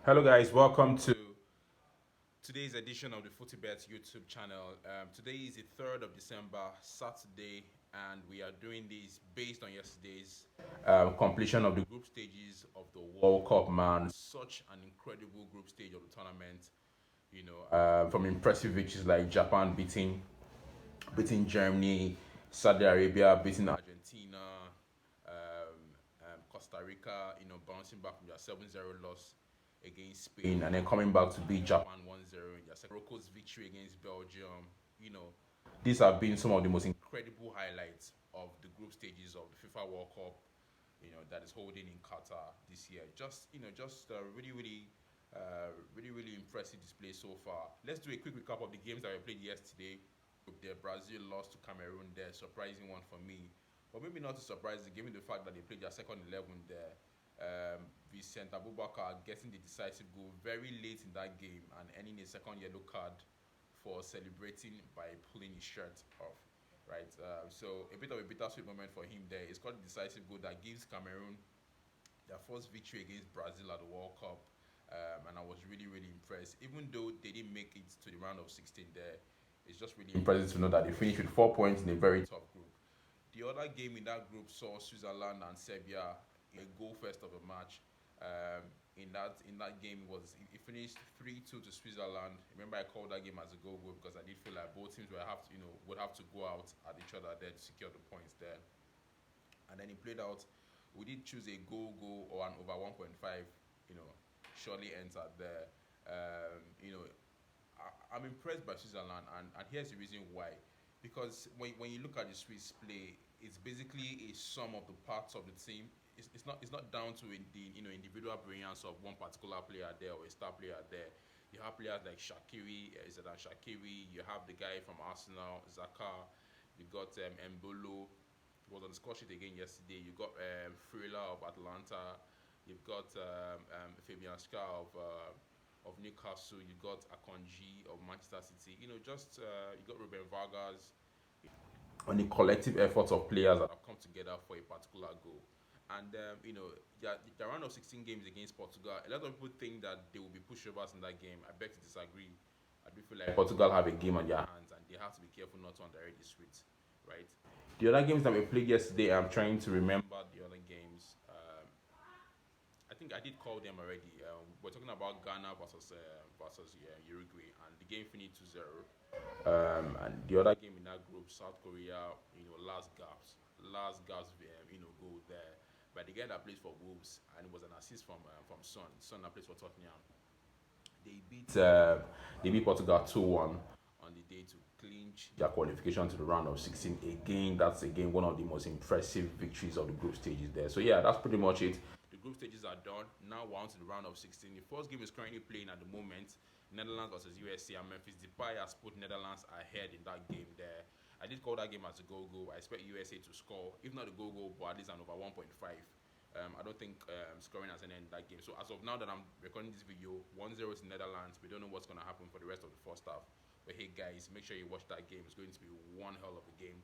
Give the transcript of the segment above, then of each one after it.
Hello, guys. Welcome to today's edition of the Footybets YouTube channel. Today is the 3rd of December, Saturday, and we are doing this based on yesterday's completion of the group stages of the World Cup. Man, such an incredible group stage of the tournament. From impressive victories like Japan beating Germany, Saudi Arabia beating Argentina, Costa Rica, bouncing back from their 7-0 loss against Spain and then coming back to beat Japan 1-0 in their second. Morocco's victory against Belgium. These have been some of the most incredible highlights of the group stages of the FIFA World Cup, that is holding in Qatar this year. Really impressive display so far. Let's do a quick recap of the games that were played yesterday. There, Brazil lost to Cameroon there, surprising one for me. But maybe not too surprising given the fact that they played their second 11 there. Vicente Abubakar getting the decisive goal very late in that game and earning a second yellow card for celebrating by pulling his shirt off. Right, so a bit of a bittersweet moment for him there. He scored the decisive goal that gives Cameroon their first victory against Brazil at the World Cup. And I was really impressed. Even though they didn't make it to the round of 16 there, it's just really impressive to know that they finished with 4 points in a very tough group. The other game in that group saw Switzerland and Serbia in a goalfest of a match. In that game it finished 3-2 to Switzerland. Remember, I called that game as a goal because I did feel like both teams would have to go out at each other there to secure the points there. And then it played out. We did choose a goal or an over 1.5. Surely entered there. I'm impressed by Switzerland, and here's the reason why. Because when you look at the Swiss play, it's basically a sum of the parts of the team. It's not down to the individual brilliance of one particular player there or a star player there. You have players like Zedan Shaqiri. You have the guy from Arsenal, Zaka. You got Mbolo, was on the score sheet again yesterday. You got Frela of Atlanta. You've got Fabian Schär of Newcastle. You got Akonji of Manchester City. You got Ruben Vargas. On the collective efforts of players that have come together for a particular goal. And the round of 16 games against Portugal, a lot of people think that they will be pushovers in that game. I beg to disagree. I do feel like Portugal have a game on their hands and they have to be careful not to underrate the Swedes, right? The other games that we played yesterday, I'm trying to remember the other games. I think I did call them already. We're talking about Ghana versus Uruguay, and the game finished 2-0. And the other game in that group, South Korea, last gasp, goal there. But the guy that plays for Wolves, and it was an assist from Son that plays for Tottenham. They beat Portugal 2-1 on the day to clinch their qualification to the round of 16. Again, that's one of the most impressive victories of the group stages there. So yeah, that's pretty much it. The group stages are done. Now we're on to the round of 16. The first game is currently playing at the moment. Netherlands versus USA, and Memphis Depay has put Netherlands ahead in that game there. I did call that game as a goal. I expect USA to score, if not a goal, but at least an over 1.5. I don't think scoring has ended in that game. So as of now that I'm recording this video, 1-0 to Netherlands. We don't know what's going to happen for the rest of the first half. But hey guys, make sure you watch that game. It's going to be one hell of a game.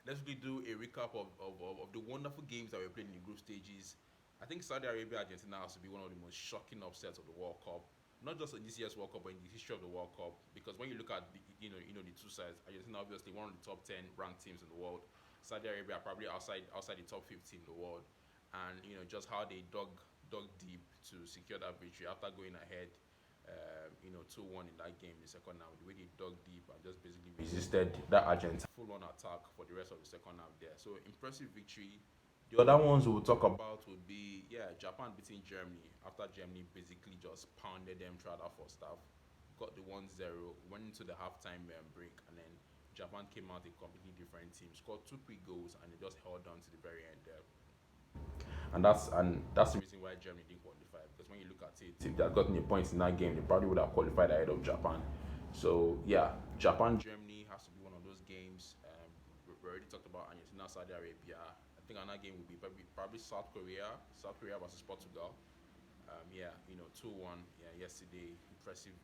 Let's really do a recap of the wonderful games that we played in the group stages. I think Saudi Arabia Argentina has to be one of the most shocking upsets of the World Cup. Not just in this year's World Cup, but in the history of the World Cup. Because when you look at the two sides, Argentina obviously one of the top 10 ranked teams in the world. Saudi Arabia probably outside the top 50 in the world, and just how they dug deep to secure that victory after going ahead, 2-1 in that game in the second half. The way they dug deep and just basically resisted that Argentina full-on attack for the rest of the second half there. So impressive victory. The other ones we'll talk about would be Japan beating Germany after Germany basically just pounded them throughout that first half. Got the 1-0, went into the halftime break, and then Japan came out a completely different team, scored two quick goals, and they just held on to the very end there. And that's the reason why Germany didn't qualify, because when you look at it, if they had gotten the points in that game, they probably would have qualified ahead of Japan. So yeah, Japan Germany has to be one of those games. We already talked about Argentina Saudi Arabia. I think another game would be probably South Korea versus Portugal. 2-1 yesterday.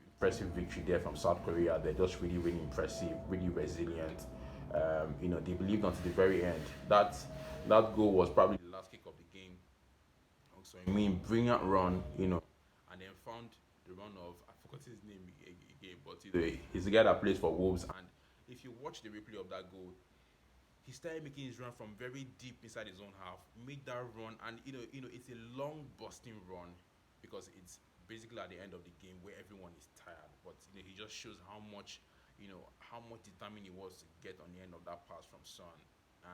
Impressive victory there from South Korea. They're just really impressive, really resilient. They believed until the very end. That goal was probably the last kick of the game. So I mean, brilliant run. found the run of, I forgot his name again, but he's the guy that plays for Wolves. And if you watch the replay of that goal, he started making his run from very deep inside his own half, made that run, and it's a long busting run because it's basically at the end of the game where everyone is tired. But he just shows how much determined he was to get on the end of that pass from Son,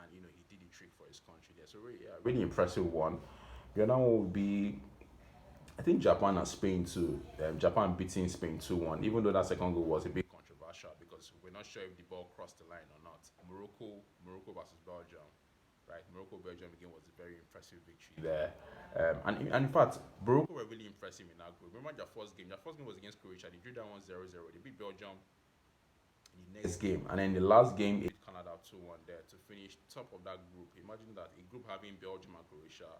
and he did the trick for his country there. So really, yeah, really impressive one. The other one would be, I think, Japan and Spain too. Japan beating Spain 2-1, even though that second goal was a bit controversial because we're not sure if the ball crossed the line or not. Morocco versus Belgium, right? Morocco Belgium again was a very impressive victory there. And in fact, Morocco were really impressive in that group. Remember their first game? Their first game was against Croatia. They drew that 1-0. They beat Belgium in the next game, and then the last game it Canada 2-1 there to finish top of that group. Imagine that, a group having Belgium and Croatia.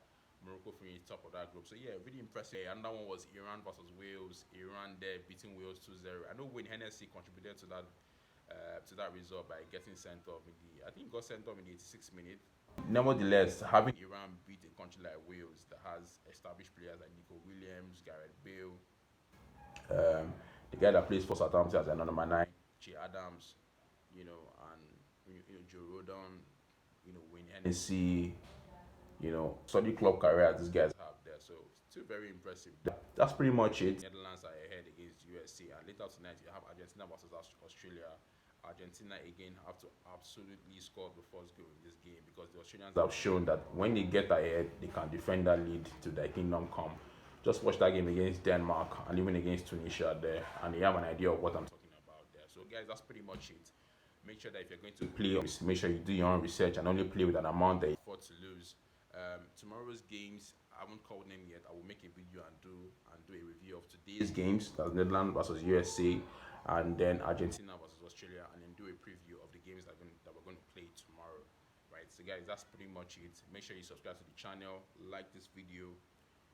Morocco finished top of that group. So yeah, really impressive. Another one was Iran versus Wales. Iran there beating Wales 2-0. I know Wayne Hennessy contributed to that result by getting sent off I think he got sent off in the 86th minute. Nevertheless, having Iran beat a country like Wales that has established players like Nico Williams, Gareth Bale, the guy that plays for Southampton as number 9, Che Adams, and Joe Rodon, Wayne Hennessy, solid club career these guys have there. So still very impressive. That's pretty much it. Netherlands are ahead against USA, and later tonight you have Argentina versus Australia. Argentina again have to absolutely score the first goal in this game because the Australians have shown that when they get ahead, they can defend that lead to their kingdom come. Just watch that game against Denmark and even against Tunisia there, and you have an idea of what I'm talking about there. So guys, that's pretty much it. Make sure that if you're going to play, make sure you do your own research and only play with an amount that you afford to lose. Tomorrow's games, I haven't called them yet. I will make a video and do a review of today's games. That's Netherlands versus USA, and then Argentina versus Australia, and then do a preview of the games that we're going to play tomorrow. Right. So guys, that's pretty much it. Make sure you subscribe to the channel, like this video,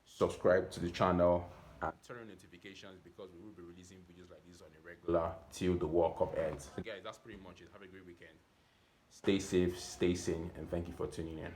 subscribe to the channel, and turn on notifications because we will be releasing videos like this on a regular till the World Cup ends. So guys, that's pretty much it. Have a great weekend. Stay safe, stay sane, and thank you for tuning in.